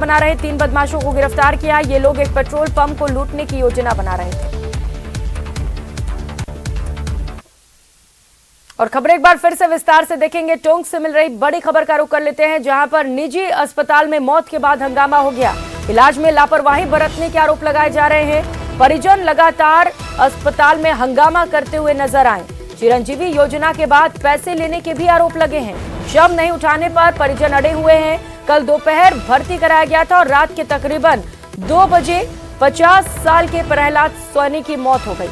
बना रहे 3 बदमाशों को गिरफ्तार किया। ये लोग एक पेट्रोल पंप को लूटने की योजना बना रहे थे। और खबर एक बार फिर से विस्तार से देखेंगे। टोंक से मिल रही बड़ी खबर का रुख कर लेते हैं, जहां पर निजी अस्पताल में मौत के बाद हंगामा हो गया। इलाज में लापरवाही बरतने के आरोप लगाए जा रहे हैं। परिजन लगातार अस्पताल में हंगामा करते हुए नजर आए। चिरंजीवी योजना के बाद पैसे लेने के भी आरोप लगे हैं। शव नहीं उठाने पर परिजन अड़े हुए हैं। कल दोपहर भर्ती कराया गया था और रात के तकरीबन 2 बजे 50 साल के प्रहलाद सोनी की मौत हो गई।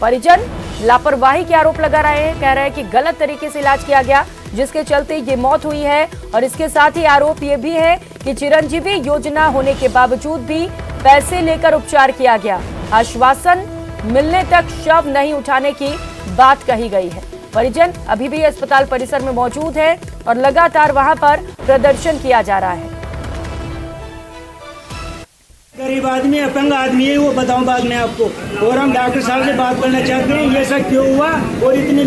परिजन लापरवाही के आरोप लगा रहे हैं, कह रहे हैं कि गलत तरीके से इलाज किया गया, जिसके चलते ये मौत हुई है। और इसके साथ ही आरोप ये भी है कि चिरंजीवी योजना होने के बावजूद भी पैसे लेकर उपचार किया गया। आश्वासन मिलने तक शव नहीं उठाने की बात कही गई है। परिजन अभी भी अस्पताल परिसर में मौजूद है और लगातार वहां पर प्रदर्शन किया जा रहा है। गरीब आदमी, अपंग आदमी है, वो बताऊं बाद में आपको। और हम डॉक्टर साहब से बात करना चाहते हैं, ये सब क्यों हुआ और इतनी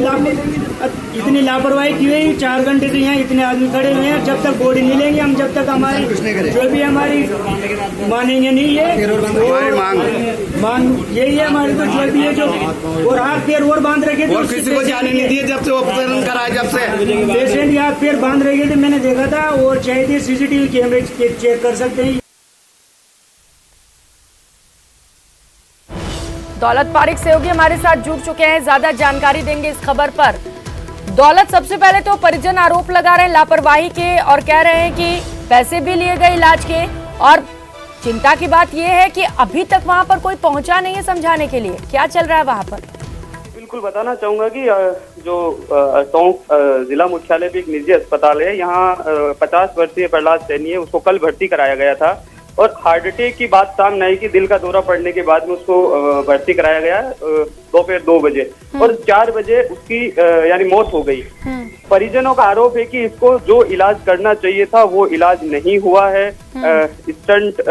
लापरवाही क्यों है। 4 घंटे से यहाँ इतने आदमी खड़े हुए हैं, जब तक बॉडी नहीं लेंगे हम, जब तक हमारी जो भी हमारी मानेंगे नहीं। ये मांग यही है हमारी, तो जो भी है जो और हाथ पैर और बांध रखे थे, किसी को जाने नहीं दिए जब से ऑपरेशन कराया। जब से पेशेंट हाथ पैर बांध रखे थे, मैंने देखा था। और चाहिए CCTV कैमरे चेक कर सकते हैं। दौलत पारिक सहयोगी हमारे साथ जुड़ चुके हैं, ज्यादा जानकारी देंगे इस खबर पर। दौलत, सबसे पहले तो परिजन आरोप लगा रहे हैं लापरवाही के और कह रहे हैं कि पैसे भी लिए गए इलाज के। और चिंता की बात यह है कि अभी तक वहां पर कोई पहुंचा नहीं है समझाने के लिए। क्या चल रहा है वहां पर? बिल्कुल बताना चाहूंगा कि जो टोंक जिला मुख्यालय भी एक निजी अस्पताल है, यहाँ 50 वर्षीय प्रहलाद सैनी है, उसको कल भर्ती कराया गया था। और हार्ट अटैक की बात सामने आई कि दिल का दौरा पड़ने के बाद में उसको भर्ती कराया गया दोपहर 2 बजे और 4 बजे उसकी यानी मौत हो गई। परिजनों का आरोप है कि इसको जो इलाज करना चाहिए था वो इलाज नहीं हुआ है। स्टंट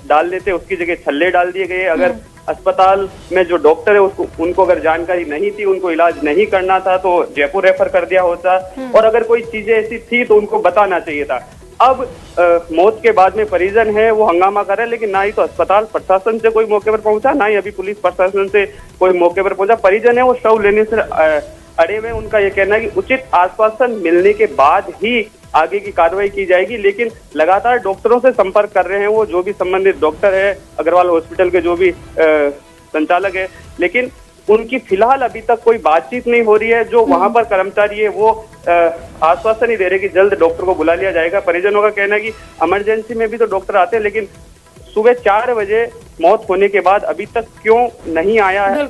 डाल देते, उसकी जगह छल्ले डाल दिए गए। अगर अस्पताल में जो डॉक्टर है उनको अगर जानकारी नहीं थी, उनको इलाज नहीं करना था, तो जयपुर रेफर कर दिया होता। और अगर कोई चीजें ऐसी थी तो उनको बताना चाहिए था। अब मौत के बाद में परिजन है वो हंगामा कर रहे हैं, लेकिन ना ही तो अस्पताल प्रशासन से कोई मौके पर पहुंचा, ना ही अभी पुलिस प्रशासन से कोई मौके पर पहुंचा। परिजन है वो शव लेने से अड़े हुए। उनका ये कहना है कि उचित आश्वासन मिलने के बाद ही आगे की कार्रवाई की जाएगी। लेकिन लगातार डॉक्टरों से संपर्क कर रहे हैं वो, जो भी संबंधित डॉक्टर है, अग्रवाल हॉस्पिटल के जो भी संचालक है, लेकिन उनकी फिलहाल अभी तक कोई बातचीत नहीं हो रही है। जो वहां पर कर्मचारी है वो आश्वासन ही दे रहे कि जल्द डॉक्टर को बुला लिया जाएगा। परिजनों का कहना है कि इमरजेंसी में भी तो डॉक्टर आते हैं, लेकिन सुबह 4 बजे मौत होने के बाद अभी तक क्यों नहीं आया है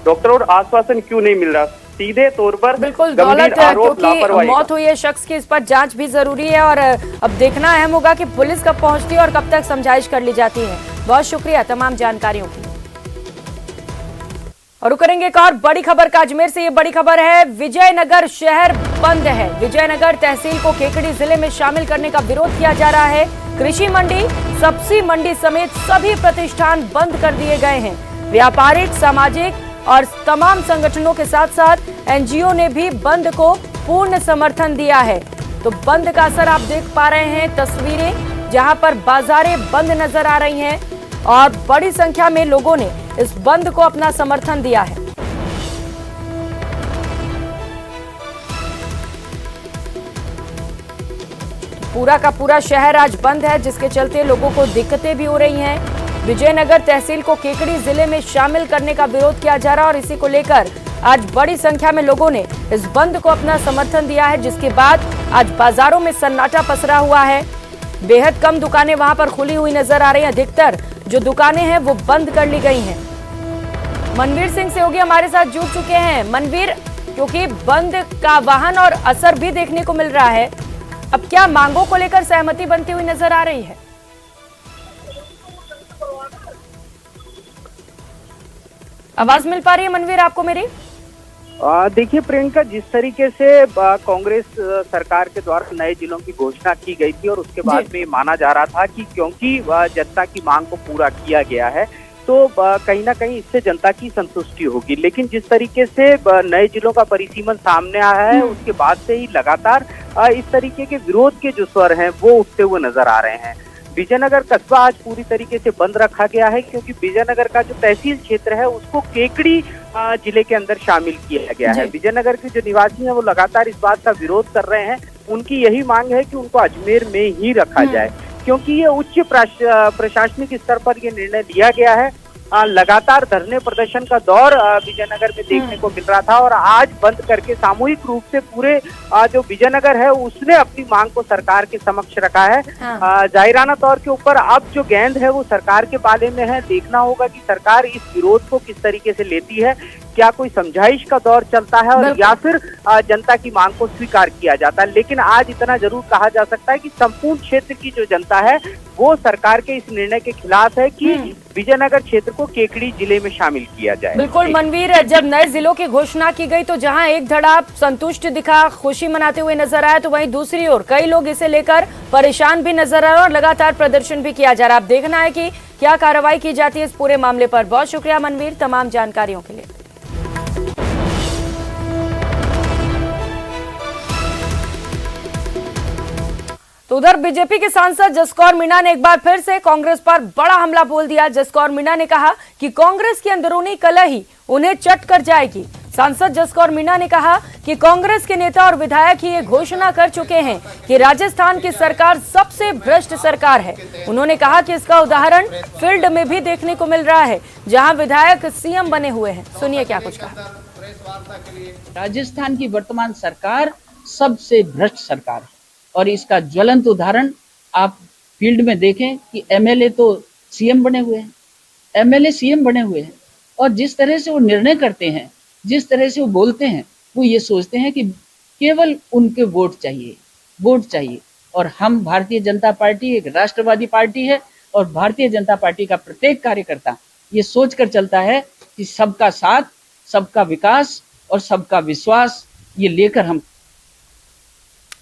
डॉक्टर, और आश्वासन क्यों नहीं मिल रहा। सीधे तौर पर बिल्कुल दौलत, क्योंकि मौत हुई है शख्स की, इस पर जांच भी जरूरी है। और अब देखना अहम होगा कि पुलिस कब पहुंचती है और कब तक समझाइश कर ली जाती है। बहुत शुक्रिया तमाम जानकारियों की। और करेंगे एक और बड़ी खबर का अजमेर से। ये बड़ी खबर है, विजयनगर शहर बंद है। विजयनगर तहसील को केकड़ी जिले में शामिल करने का विरोध किया जा रहा है। कृषि मंडी, सब्जी मंडी समेत सभी प्रतिष्ठान बंद कर दिए गए हैं। व्यापारिक, सामाजिक और तमाम संगठनों के साथ साथ एनजीओ ने भी बंद को पूर्ण समर्थन दिया है। तो बंद का असर आप देख पा रहे हैं तस्वीरें, जहां पर बाजारें बंद नजर आ रही हैं और बड़ी संख्या में लोगों ने इस बंद को अपना समर्थन दिया है। पूरा का पूरा शहर आज बंद है, जिसके चलते लोगों को दिक्कतें भी हो रही हैं। विजयनगर तहसील को केकड़ी जिले में शामिल करने का विरोध किया जा रहा है और इसी को लेकर आज बड़ी संख्या में लोगों ने इस बंद को अपना समर्थन दिया है, जिसके बाद आज बाजारों में सन्नाटा पसरा हुआ है। बेहद कम दुकानें वहां पर खुली हुई नजर आ रही हैं। अधिकतर जो दुकानें हैं वो बंद कर ली गई हैं। मनवीर सिंह सहयोगी हमारे साथ जुड़ चुके हैं। मनवीर, क्योंकि बंद का वाहन और असर भी देखने को मिल रहा है, अब क्या मांगों को लेकर सहमति बनती हुई नजर आ रही है? आवाज मिल पा रही है मनवीर आपको मेरी? देखिए प्रियंका, जिस तरीके से कांग्रेस सरकार के द्वारा नए जिलों की घोषणा की गई थी और उसके बाद में माना जा रहा था कि क्योंकि जनता की मांग को पूरा किया गया है तो कहीं ना कहीं इससे जनता की संतुष्टि होगी। लेकिन जिस तरीके से नए जिलों का परिसीमन सामने आया है उसके बाद से ही लगातार इस तरीके के विरोध के जो स्वर हैं वो उठते हुए नजर आ रहे हैं। विजयनगर कस्बा आज पूरी तरीके से बंद रखा गया है, क्योंकि विजयनगर का जो तहसील क्षेत्र है उसको केकड़ी जिले के अंदर शामिल किया गया है। विजयनगर के जो निवासी हैं वो लगातार इस बात का विरोध कर रहे हैं। उनकी यही मांग है कि उनको अजमेर में ही रखा जाए, क्योंकि ये उच्च प्रशासनिक स्तर पर ये निर्णय लिया गया है। लगातार धरने प्रदर्शन का दौर विजयनगर में देखने को मिल रहा था और आज बंद करके सामूहिक रूप से पूरे जो विजयनगर है उसने अपनी मांग को सरकार के समक्ष रखा है। जाहिराना तौर के ऊपर अब जो गेंद है वो सरकार के पाले में है। देखना होगा कि सरकार इस विरोध को किस तरीके से लेती है, क्या कोई समझाइश का दौर चलता है और या फिर जनता की मांग को स्वीकार किया जाता है। लेकिन आज इतना जरूर कहा जा सकता है कि संपूर्ण क्षेत्र की जो जनता है वो सरकार के इस निर्णय के खिलाफ है कि विजयनगर क्षेत्र को केकड़ी जिले में शामिल किया जाए। बिल्कुल मनवीर, जब नए जिलों की घोषणा की गई तो जहां एक धड़ा संतुष्ट दिखा, खुशी मनाते हुए नजर आया, तो वहीं दूसरी ओर कई लोग इसे लेकर परेशान भी नजर आ रहे और लगातार प्रदर्शन भी किया जा रहा है। अब देखना है कि क्या कार्रवाई की जाती है इस पूरे मामले पर। बहुत शुक्रिया मनवीर तमाम जानकारियों के लिए। तो उधर बीजेपी के सांसद जसकौर मीणा ने एक बार फिर से कांग्रेस पर बड़ा हमला बोल दिया। जसकौर मीणा ने कहा कि कांग्रेस की अंदरूनी कलह ही उन्हें चट कर जाएगी। सांसद जसकौर मीणा ने कहा कि कांग्रेस के नेता और विधायक ही ये घोषणा कर चुके हैं कि राजस्थान की सरकार सबसे भ्रष्ट सरकार है। उन्होंने कहा कि इसका उदाहरण फील्ड में भी देखने को मिल रहा है, जहां विधायक सीएम बने हुए हैं। सुनिए क्या कुछ कहा। राजस्थान की वर्तमान सरकार सबसे भ्रष्ट सरकार है और इसका ज्वलंत उदाहरण आप फील्ड में देखें कि एमएलए तो सीएम बने हुए हैं, एमएलए सीएम बने हुए हैं और जिस तरह से वो निर्णय करते हैं, जिस तरह से वो बोलते हैं, वो ये सोचते हैं कि केवल उनके वोट चाहिए। और हम भारतीय जनता पार्टी एक राष्ट्रवादी पार्टी है और भारतीय जनता पार्टी का प्रत्येक कार्यकर्ता ये सोचकर चलता है कि सबका साथ, सबका विकास और सबका विश्वास ये लेकर हम।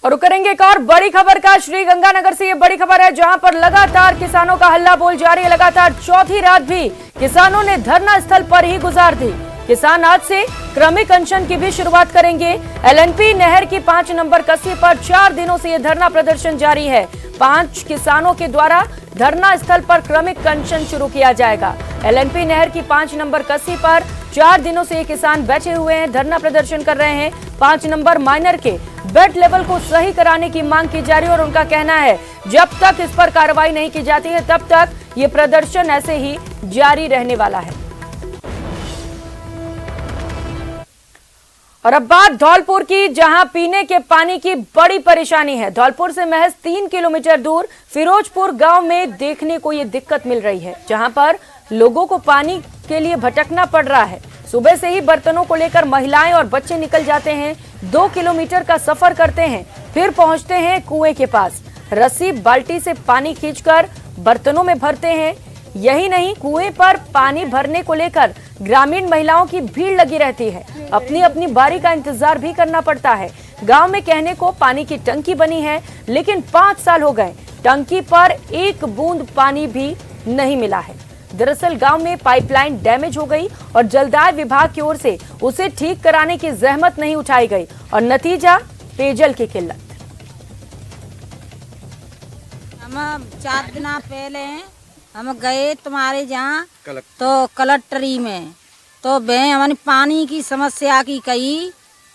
और करेंगे एक और बड़ी खबर का। श्रीगंगानगर से ये बड़ी खबर है, जहां पर लगातार किसानों का हल्ला बोल जारी है। लगातार चौथी रात भी किसानों ने धरना स्थल पर ही गुजार दी। किसान आज से क्रमिक अनशन की भी शुरुआत करेंगे। एलएनपी नहर की 5 नंबर कस्सी पर 4 दिनों से ये धरना प्रदर्शन जारी है। 5 किसानों के द्वारा धरना स्थल पर क्रमिक अनशन शुरू किया जाएगा। एलएनपी नहर की 5 नंबर कस्सी पर 4 दिनों से ये किसान बैठे हुए हैं, धरना प्रदर्शन कर रहे हैं। 5 नंबर माइनर के बेड लेवल को सही कराने की मांग की जा रही है और उनका कहना है जब तक इस पर कार्रवाई नहीं की जाती है तब तक ये प्रदर्शन ऐसे ही जारी रहने वाला है। और अब बात धौलपुर की, जहां पीने के पानी की बड़ी परेशानी है। धौलपुर से महज 3 किलोमीटर दूर फिरोजपुर गांव में देखने को ये दिक्कत मिल रही है, जहां पर लोगों को पानी के लिए भटकना पड़ रहा है। सुबह से ही बर्तनों को लेकर महिलाएं और बच्चे निकल जाते हैं, 2 किलोमीटर का सफर करते हैं, फिर पहुंचते हैं कुएं के पास। रस्सी बाल्टी से पानी खींचकर बर्तनों में भरते हैं। यही नहीं, कुएं पर पानी भरने को लेकर ग्रामीण महिलाओं की भीड़ लगी रहती है। अपनी अपनी बारी का इंतजार भी करना पड़ता है। गांव में कहने को पानी की टंकी बनी है, लेकिन 5 साल हो गए, टंकी पर एक बूंद पानी भी नहीं मिला है। दरअसल गांव में पाइपलाइन डैमेज हो गई और जलदाय विभाग की ओर से उसे ठीक कराने की जहमत नहीं उठाई गई और नतीजा पेयजल की किल्लत। हम 4 दिन पहले हम गए तुम्हारे जहाँ तो कलेक्टरी में, तो वे हमारी पानी की समस्या की कही,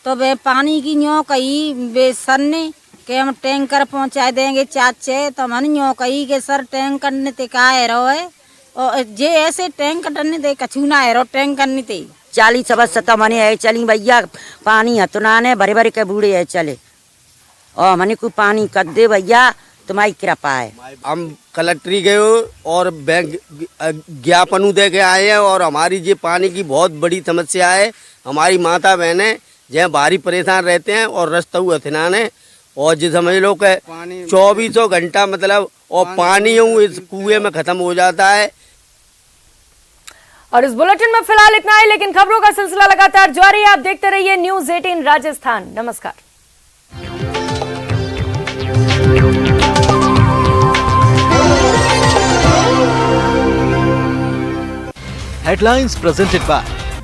तो वे पानी की न्यों कही वे सर ने कि हम टैंकर पहुँचा देंगे चाचे, तो हमने न्यों कही कि सर टैंकर ने तिकाए रहो और जे ऐसे टैंक करने दे कछूना है रो टैंक करने ते 40 वर्ष तो मने है चली भैया, पानी हतुनाने भरे भरे के बूढ़े है चले और मने को पानी कर दे भैया, तुम्हारी कृपा है। हम कलेक्ट्री गए और बैंक ज्ञापन दे के आए हैं और हमारी ये पानी की बहुत बड़ी समस्या है। हमारी माता बहनें जहाँ भारी परेशान रहते हैं और रास्ता हुआ थिनाने और जिस समझ लो के 24 घंटा मतलब और पानी इस कुएं में खत्म हो जाता है। और इस बुलेटिन में फिलहाल इतना ही, लेकिन खबरों का सिलसिला लगातार जारी है। आप देखते रहिए न्यूज़ 18 राजस्थान। नमस्कार। Headlines presented by